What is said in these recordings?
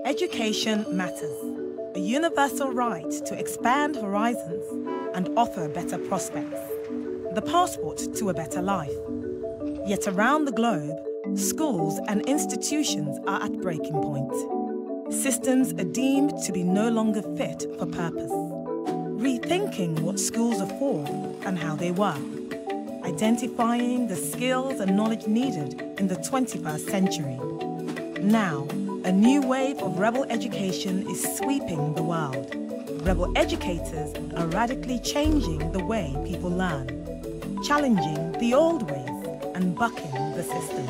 Education matters. A universal right to expand horizons and offer better prospects. The passport to a better life. Yet around the globe, schools and institutions are at breaking point. Systems are deemed to be no longer fit for purpose. Rethinking what schools are for and how they work. Identifying the skills and knowledge needed in the 21st century. Now, a new wave of rebel education is sweeping the world. Rebel educators are radically changing the way people learn, challenging the old ways and bucking the system,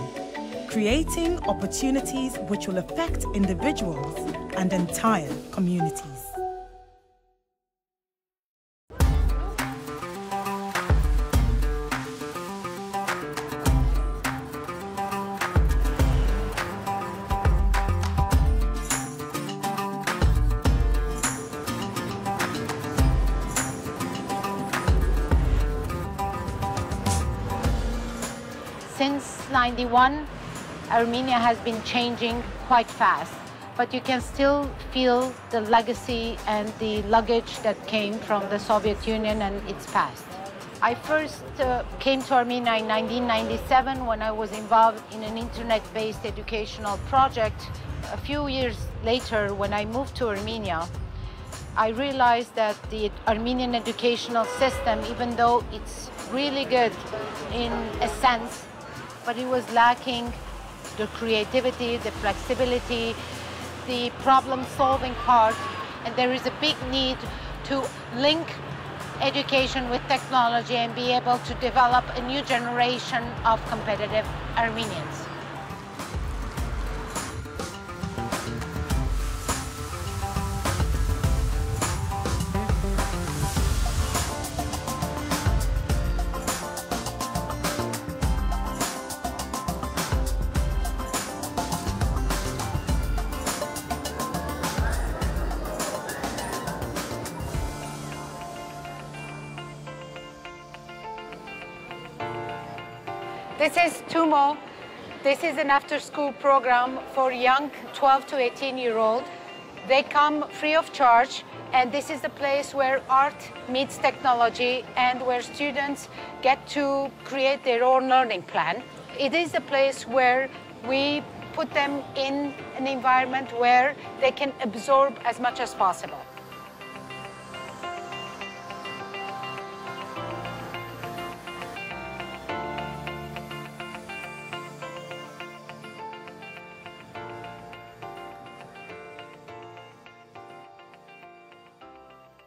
creating opportunities which will affect individuals and entire communities. Since '91, Armenia has been changing quite fast, but you can still feel the legacy and the luggage that came from the Soviet Union and its past. I first came to Armenia in 1997 when I was involved in an internet-based educational project. A few years later, when I moved to Armenia, I realized that the Armenian educational system, even though it's really good in a sense, but it was lacking the creativity, the flexibility, the problem-solving part, and there is a big need to link education with technology and be able to develop a new generation of competitive Armenians. This is Tumo. This is an after-school program for young 12 to 18-year-old. They come free of charge, and this is the place where art meets technology and where students get to create their own learning plan. It is a place where we put them in an environment where they can absorb as much as possible.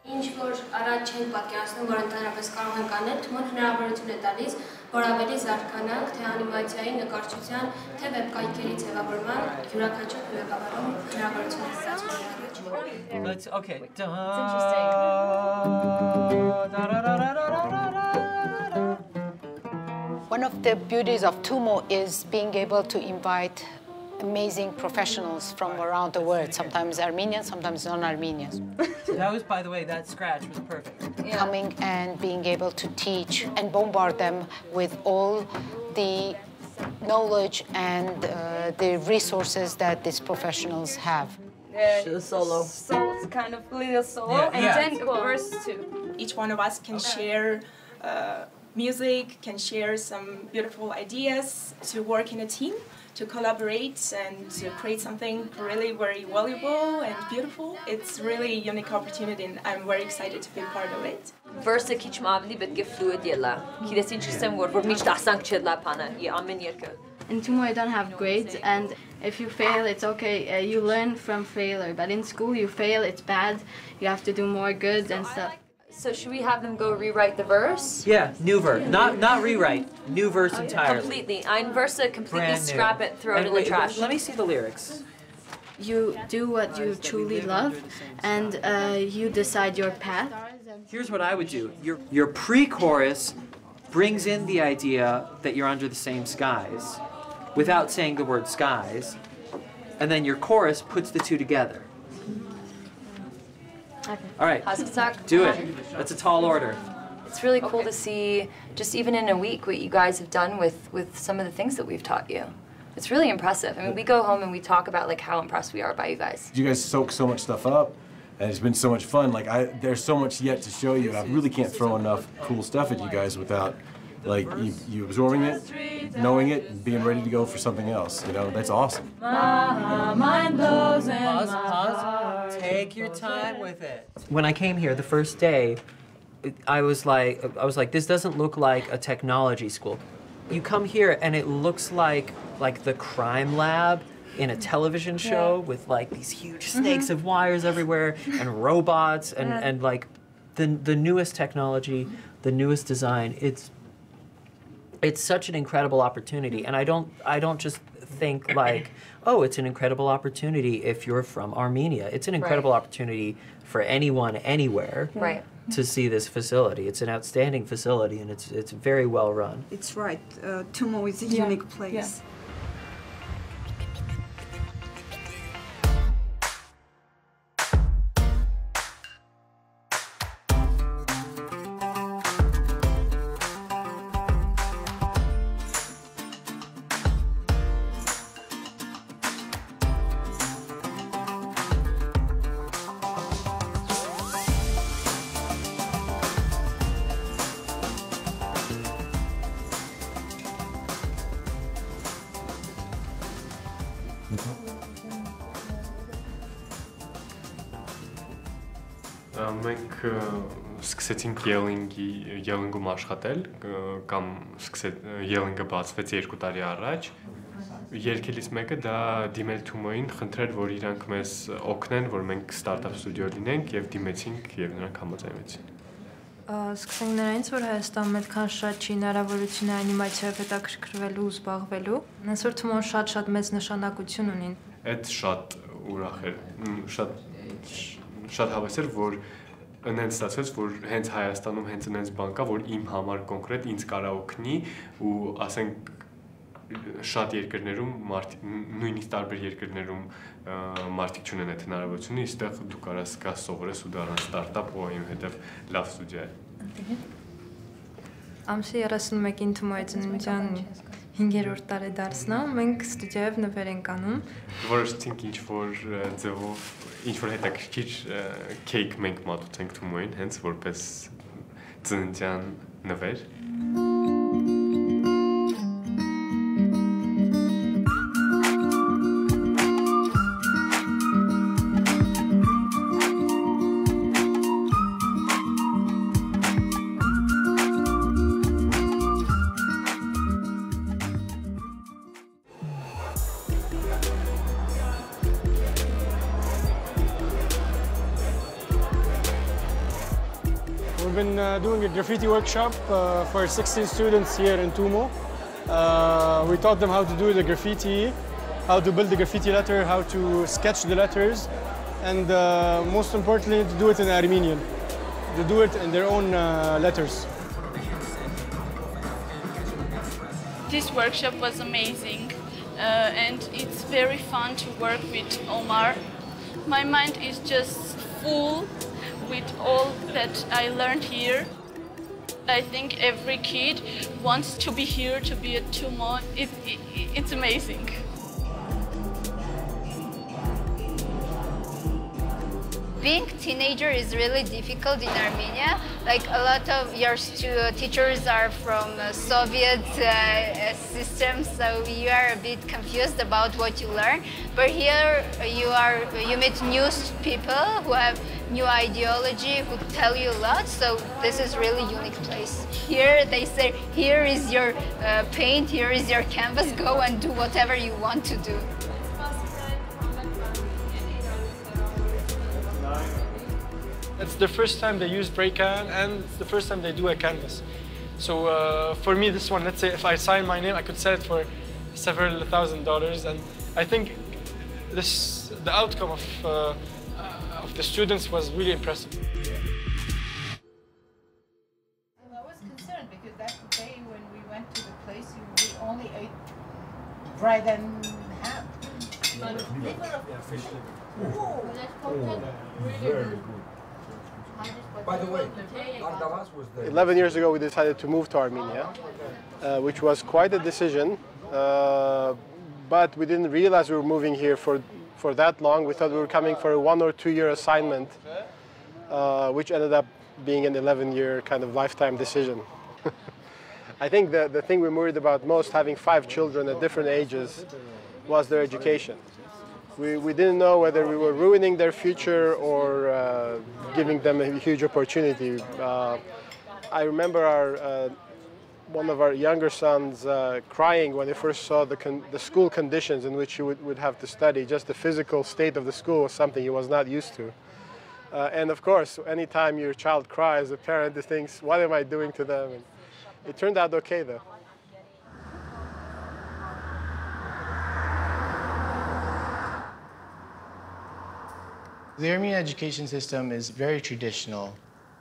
Ինչ որ առաջ չենք պատկերացնում, որ ընդհանրապես կարող ենք անել, Թումոն հնարավորություն է տալիս, որ ավելի զարգանանք թե անիմացիայի, նկարչության, թե վեբկայքերի ձևավորման յուրաքանչյուր ղեկավարում հնարավորություն է ստացվում։ Okay. One of the beauties of Tumo is being able to invite amazing professionals from around the world, sometimes Armenians, sometimes non-Armenians. So that was, by the way, that scratch was perfect. Yeah. Coming and being able to teach and bombard them with all the knowledge and the resources that these professionals have. Solo. So it's kind of little solo, Yeah, and yeah. then verse 2. Each one of us can share music, can share some beautiful ideas to work in a team, to collaborate and to create something really very valuable and beautiful. It's really a unique opportunity and I'm very excited to be part of it. Verse-ը քիչ ավելի պետք է fluid ելա։ Գիտես ինչ ասեմ, որ միշտ ասանք չլա բանը, ամեն երկը։ In Tumo you don't have grades, and if you fail, it's okay. You learn from failure, but in school you fail, it's bad. You have to do more good and stuff. So should we have them go rewrite the verse? Yeah, new verse. Not rewrite. New verse entirely. Completely. Ein Verse completely scrap it, throw it in the wait, trash. Let me see the lyrics. You do what you truly love, and you decide your path. Here's what I would do. Your pre-chorus brings in the idea that you're under the same skies without saying the word skies, and then your chorus puts the two together. Okay. All right, do it. That's a tall order. It's really cool to see, just even in a week, what you guys have done with some of the things that we've taught you. it's really impressive. I mean, we go home and we talk about like how impressed we are by you guys. You guys soak so much stuff up, and it's been so much fun. Like there's so much yet to show you, and I really can't throw enough cool stuff at you guys without like you absorbing it, knowing it, and being ready to go for something else. You know, that's awesome. Pause. Take your time with it. When I came here the first day, I was like, this doesn't look like a technology school. You come here and it looks like the crime lab in a television show with like these huge snakes of wires everywhere and robots and like the newest technology, the newest design. It's such an incredible opportunity, and I don't just think like, oh, it's an incredible opportunity if you're from Armenia. It's an incredible opportunity for anyone, anywhere. Right. To see this facility. It's an outstanding facility, and it's very well run. It's right. Tumo is a unique place. Yeah. Մենք սկսեցինք Yelling-ում աշխատել, կամ Yelling-ը բացվեց 2 տարի առաջ։ Երկելից մեկը դա դիմել Tumo-ին, խնդրել, որ իրանք մեզ օգնեն, որ մենք ստարտափ ստուդիո լինենք, եւ դիմեցինք եւ նրանք համաձայնվեցին։ Սկսենք նրանից, որ Հայաստանում այդքան շատ չի հնարավորություն անիմացիայով հետաքրքրվելու ու զբաղվելու։ Հենց որ Tumo-ն շատ մեծ նշանակություն ունի։ Այդ շատ ուրախ էր, շատ հավես էր, որ ընենց ստացվեց, որ հենց Հայաստանում հենց ընենց բան կա, որ իմ համար կոնկրետ ինձ կարա օգնի ու ասենք շատ երկրներում նույնիսկ տարբեր երկրներում մարդիկ չունեն այդ հնարավորությունը, այստեղ դու կարաս գաս սովորես ու դառնաս ստարտափ ու այնուհետև լավ ստուդիա է։ Ամսի 31-ին Tumo-ի ծննդյան 5-րդ տարեդարձն է, մենք ստուդիայով նվեր ենք անում։ Որոշեցինք ինչ-որ ձևով, ինչ-որ հետաքրքիր քեյք մենք մատուցենք Tumo-ին, հենց որպես ծննդյան նվեր։ We've been doing a graffiti workshop for 16 students here in Tumo. We taught them how to do the graffiti, how to build the graffiti letter, how to sketch the letters, and most importantly, to do it in Armenian, to do it in their own letters. This workshop was amazing, and it's very fun to work with Omar. My mind is just full with all that I learned here. I think every kid wants to be here, to be at Tumo. It's amazing. Being a teenager is really difficult in Armenia. Like a lot of your teachers are from Soviet systems, so you are a bit confused about what you learn. But here you meet new people who have new ideology, who tell you a lot. So this is really unique place. Here they say, here is your paint, here is your canvas. Go and do whatever you want to do. It's the first time they use spray can, and it's the first time they do a canvas. So for me, this one, let's say if I sign my name, I could sell it for several $1,000s, and I think the outcome of the students was really impressive. I was concerned because that day when we went to the place, we only ate bread and ham. Fish liver. Very good. By the way, Ardavas was there. 11 years ago, we decided to move to Armenia, which was quite a decision. but we didn't realize we were moving here for that long. We thought we were coming for a 1 or 2 year assignment, which ended up being an 11-year kind of lifetime decision. I think the thing we worried about most, having 5 children at different ages, was their education. We didn't know whether we were ruining their future or giving them a huge opportunity. I remember one of our younger sons crying when he first saw the school conditions in which he would have to study. Just the physical state of the school was something he was not used to. And of course, anytime your child cries, the parent thinks, what am I doing to them? And it turned out okay, though. The Armenian education system is very traditional.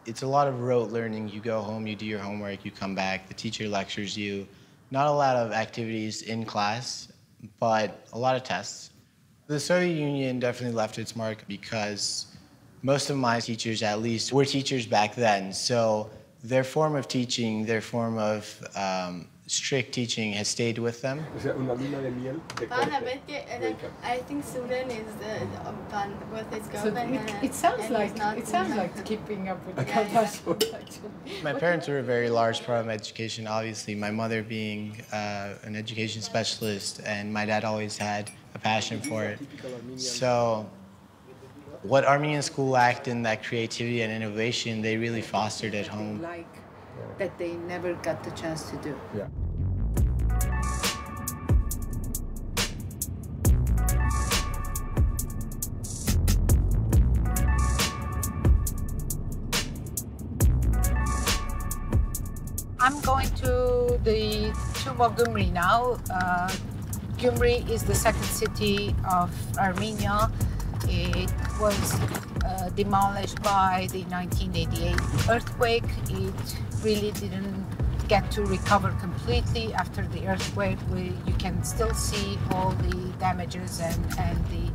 It's a lot of rote learning. You go home, you do your homework, you come back, the teacher lectures you. Not a lot of activities in class, but a lot of tests. The Soviet Union definitely left its mark because most of my teachers, at least, were teachers back then. So their form of teaching, their form of strict teaching has stayed with them. I think Sudan is with his girlfriend. So it sounds like keeping up with the Kardashians, actually. My parents were a very large part of my education, obviously. My mother being an education specialist, and my dad always had a passion for it. So what Armenian school lacked in that creativity and innovation, they really fostered at home. Like that they never got the chance to do. Yeah. I'm going to the Tumo Gyumri now. Gyumri is the second city of Armenia. It was demolished by the 1988 earthquake. It really didn't get to recover completely after the earthquake. You can still see all the damages and the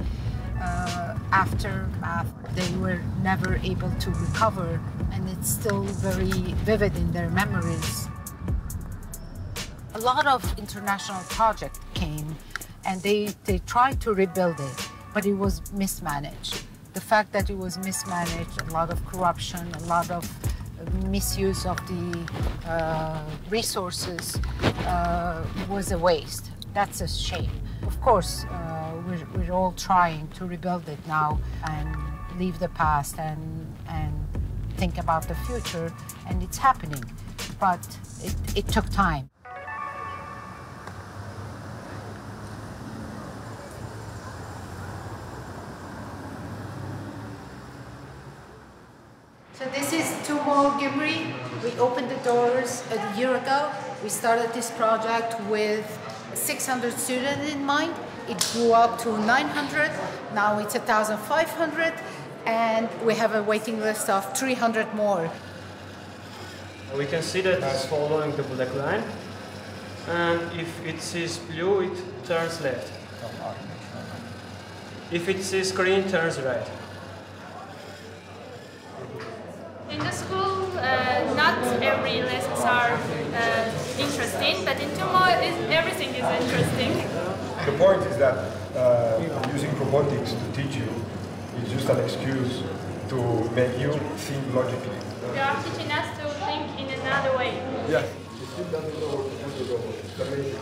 aftermath. They were never able to recover, and it's still very vivid in their memories. A lot of international projects came, and they tried to rebuild it, but it was mismanaged. The fact that it was mismanaged, a lot of corruption, a lot of misuse of the resources was a waste. That's a shame. Of course, we're all trying to rebuild it now and leave the past and think about the future, and it's happening, but it took time. So this is Tumo Gyumri. We opened the doors a year ago. We started this project with 600 students in mind. It grew up to 900. Now it's 1,500, and we have a waiting list of 300 more. We can see that it's following the black line, and if it sees blue, it turns left. If it sees green, it turns right. In the school, not every lessons are interesting, but in Tumo, everything is interesting. The point is that using robotics to teach you is just an excuse to make you think logically. They are teaching us to think in another way. Yes. The student doesn't know what to do with the robot. It's amazing.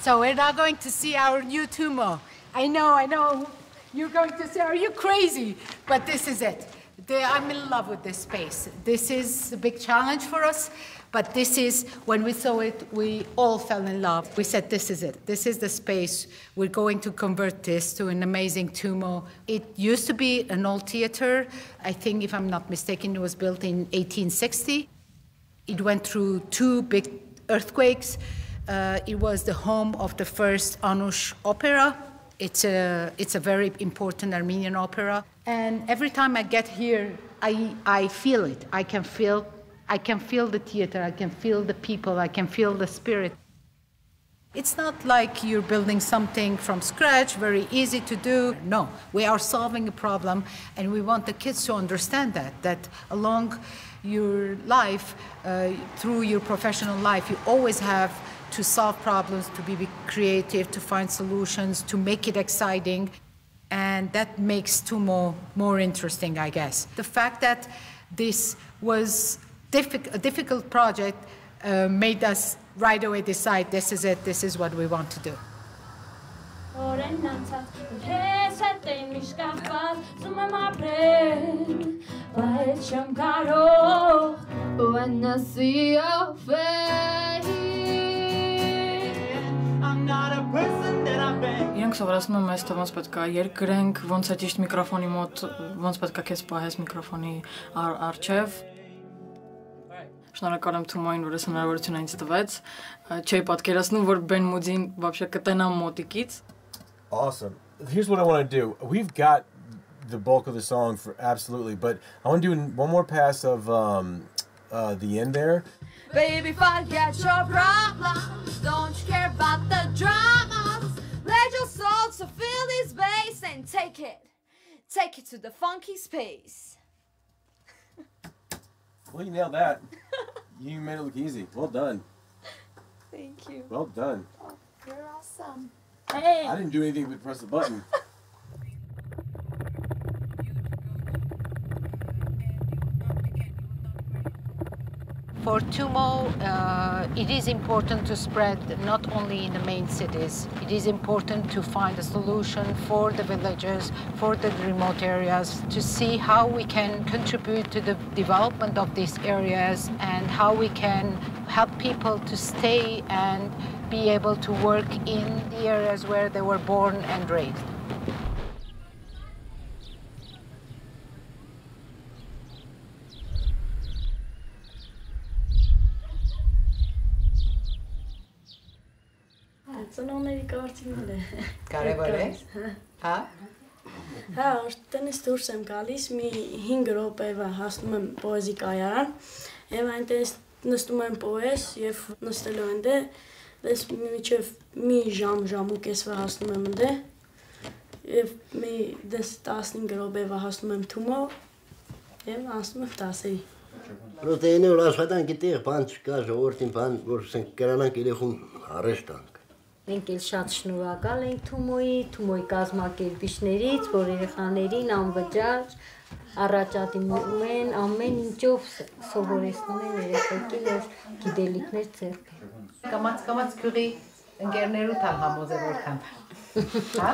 So we're now going to see our new Tumo. I know, you're going to say, are you crazy? But this is it. I'm in love with this space. This is a big challenge for us, but this is, when we saw it, we all fell in love. We said, this is it. This is the space. We're going to convert this to an amazing Tumo. It used to be an old theater. I think, if I'm not mistaken, it was built in 1860. It went through 2 big earthquakes. It was the home of the first Anush opera. It's a very important Armenian opera. And every time I get here, I feel it. I can feel the theater. I can feel the people. I can feel the spirit. It's not like you're building something from scratch, very easy to do. No, we are solving a problem, and we want the kids to understand that along your life, through your professional life, you always have to solve problems, to be creative, to find solutions, to make it exciting. And that makes Tumo more interesting, I guess. The fact that this was a difficult project made us right away decide this is it, this is what we want to do. Իրանք սովորացնում են մեզ, թե ոնց պետք է երկրենք, ոնց է ճիշտ միկրոֆոնի մոտ, ոնց պետք է քեզ պահես միկրոֆոնի առջև։ Շնորհակալ եմ Թումոյին, որ այս հնարավորությունը ինձ տվեց։ Չէի պատկերացնում, որ Ben Moody-ին вообще կտենամ մոտիկից։ Awesome. Here's what I want to do. We've got the bulk of the song for absolutely, but I want to do one more pass of the end there. Baby, forget your problems. Don't you care about the dramas? Let your soul to feel this bass and take it to the funky space. Well, you nailed that. You made it look easy. Well done. Thank you. Well done. Oh, you're awesome. Hey. I didn't do anything but press the button. For Tumo, it is important to spread not only in the main cities. It is important to find a solution for the villages, for the remote areas, to see how we can contribute to the development of these areas and how we can help people to stay and be able to work in the areas where they were born and raised. Ծնողների կարծիքները։ Կարևոր է։ Հա։ Հա, տնից դուրս եմ գալիս, մի 5 րոպեվա հասնում եմ պոեզի կայարան, եւ այնտեղ նստում եմ պոեզ եւ նստելով այնտեղ, դες մինչեւ մի ժամ ու կեսվա հասնում եմ այնտեղ, եւ մի դες 15 րոպեվա հասնում եմ Թումո, եւ հասնում եմ 10-ի։ Պրոտեինը որ աշխատանքի տեղ բան չկա, ժողովրդին բան, որ ասենք կրանանք երեխուն առեշտ տանք։ Մենք էլ շատ շնորհակալ ենք Թումոյի կազմակերպիչներից, որ երեխաներին անվճար առաջադիմում են, ամեն ինչով սովորեցնում են երեխեքին, որ գիտելիքներ ձեռք բերեն։ Կամաց քյուրի ընկերներու տալ համոզել որքան։ Հա?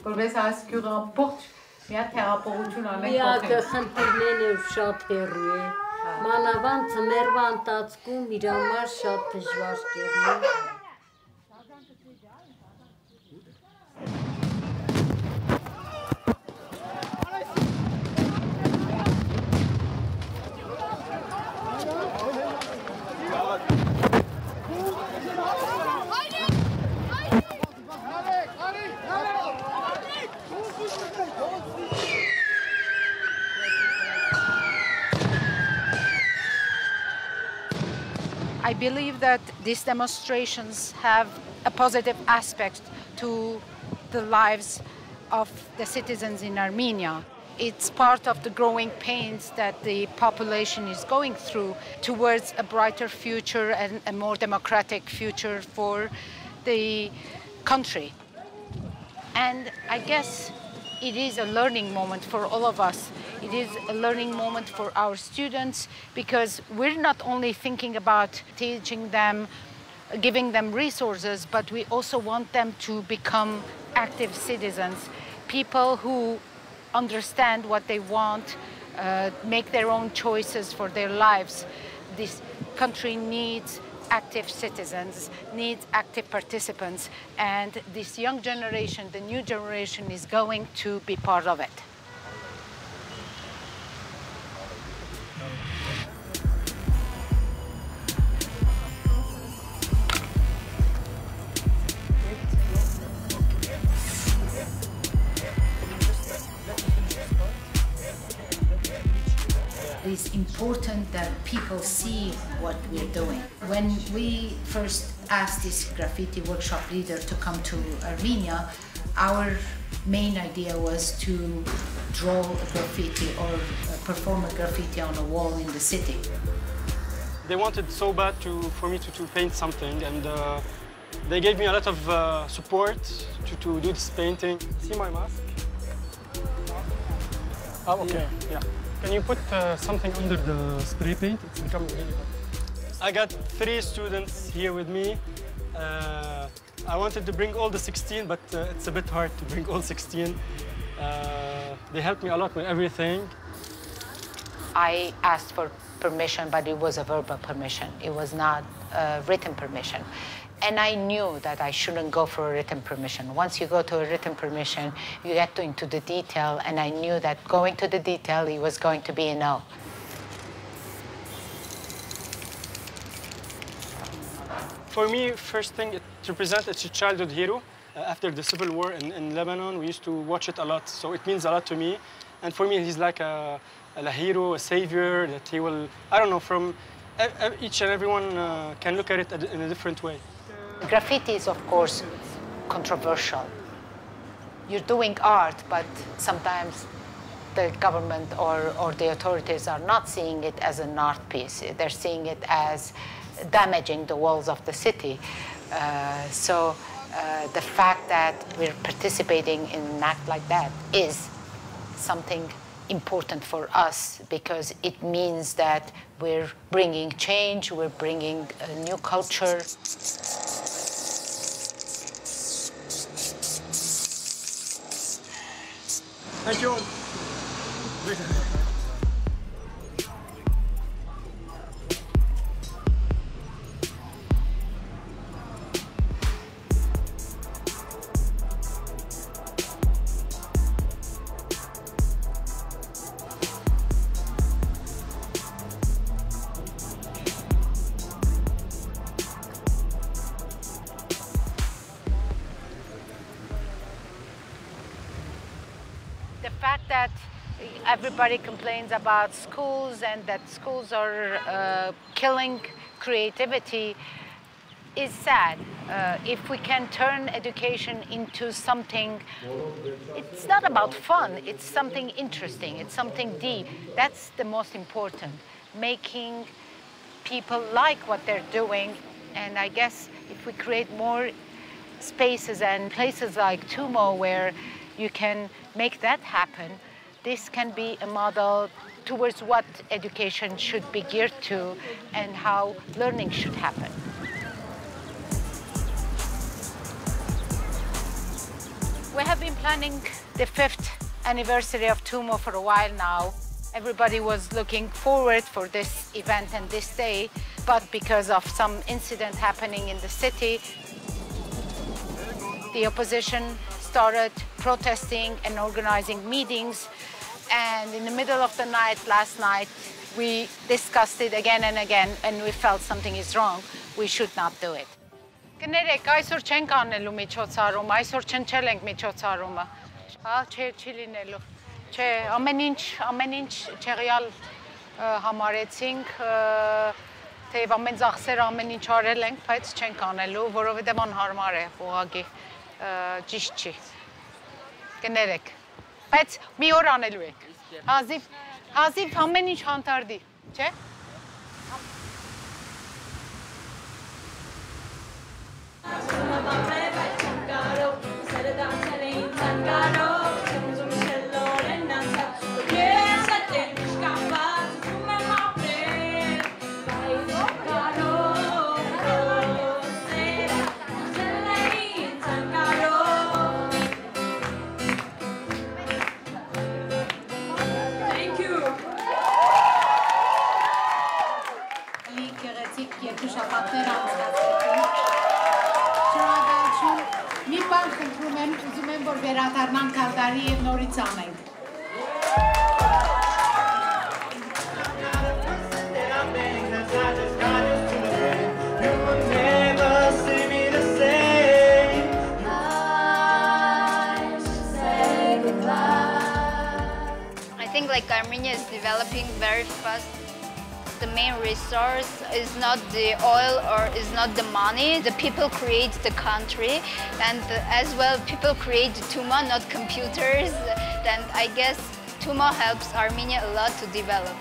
Որպես այս քյուրը ամբողջ մի հատ թերապողություն անենք։ Միակը խնդիրներն է շատ հեռու է։ Մանավանդ ծմերվա ընթացքում իր համար շատ դժվար կերնի։ I believe that these demonstrations have a positive aspect to the lives of the citizens in Armenia. It's part of the growing pains that the population is going through towards a brighter future and a more democratic future for the country. And I guess it is a learning moment for all of us. It is a learning moment for our students because we're not only thinking about teaching them, giving them resources, but we also want them to become active citizens, people who understand what they want, make their own choices for their lives. This country needs active citizens, needs active participants, and this young generation, the new generation, is going to be part of it. This important that people see what we're doing. When we first asked this graffiti workshop leader to come to Armenia, our main idea was to draw a graffiti or perform a graffiti on a wall in the city. They wanted so bad for me to paint something, and they gave me a lot of support to do this painting. See my mask? Oh, okay, yeah. Can you put something under the spray paint? It's becoming really hot. I got 3 students here with me. I wanted to bring all the 16, but it's a bit hard to bring all 16. They helped me a lot with everything. I asked for permission, but it was a verbal permission. It was not a written permission. And I knew that I shouldn't go for a written permission. Once you go to a written permission, you get into the detail, and I knew that going to the detail, it was going to be a no. For me, first thing, it represents it's a childhood hero. After the civil war in Lebanon, we used to watch it a lot, so it means a lot to me. And for me, he's like a hero, a savior, that he will, I don't know, from each and everyone can look at it in a different way. Graffiti is, of course, controversial. You're doing art, but sometimes the government or the authorities are not seeing it as an art piece. They're seeing it as damaging the walls of the city. So the fact that we're participating in an act like that is something important for us, because it means that we're bringing change, we're bringing a new culture. Thank you. The fact that everybody complains about schools and that schools are killing creativity is sad. If we can turn education into something, it's not about fun, it's something interesting, it's something deep. That's the most important, making people like what they're doing. And I guess if we create more spaces and places like Tumo where you can make that happen, this can be a model towards what education should be geared to and how learning should happen. We have been planning the 5th anniversary of Tumo for a while now. Everybody was looking forward for this event and this day, but because of some incident happening in the city, the opposition started protesting and organizing meetings. And in the middle of the night, last night, we discussed it again and again, and we felt something is wrong. We should not do it. Կներեք, այսօր չենք անելու միջոցառում, այսօր չնչել ենք միջոցառումը։ Չի լինելու։ Չէ, ամեն ինչ չեղյալ համարեցինք, թեև ամեն ծախսերը ամեն ինչ արել ենք, բայց չենք անելու, որովհետև անհարմար է, ուղղակի ճիշտ չի։ Կներեք, բայց մի օր անելու ենք։ Հազիվ ամեն ինչ հանդարտի, չէ՞։ Վերադառնանք Կալդարի և նորից անենք։ I think like Armenia is developing very fast the main resource is not the oil or is not the money. The people create the country, and as well people create Tumo, not computers. Then I guess Tumo helps Armenia a lot to develop.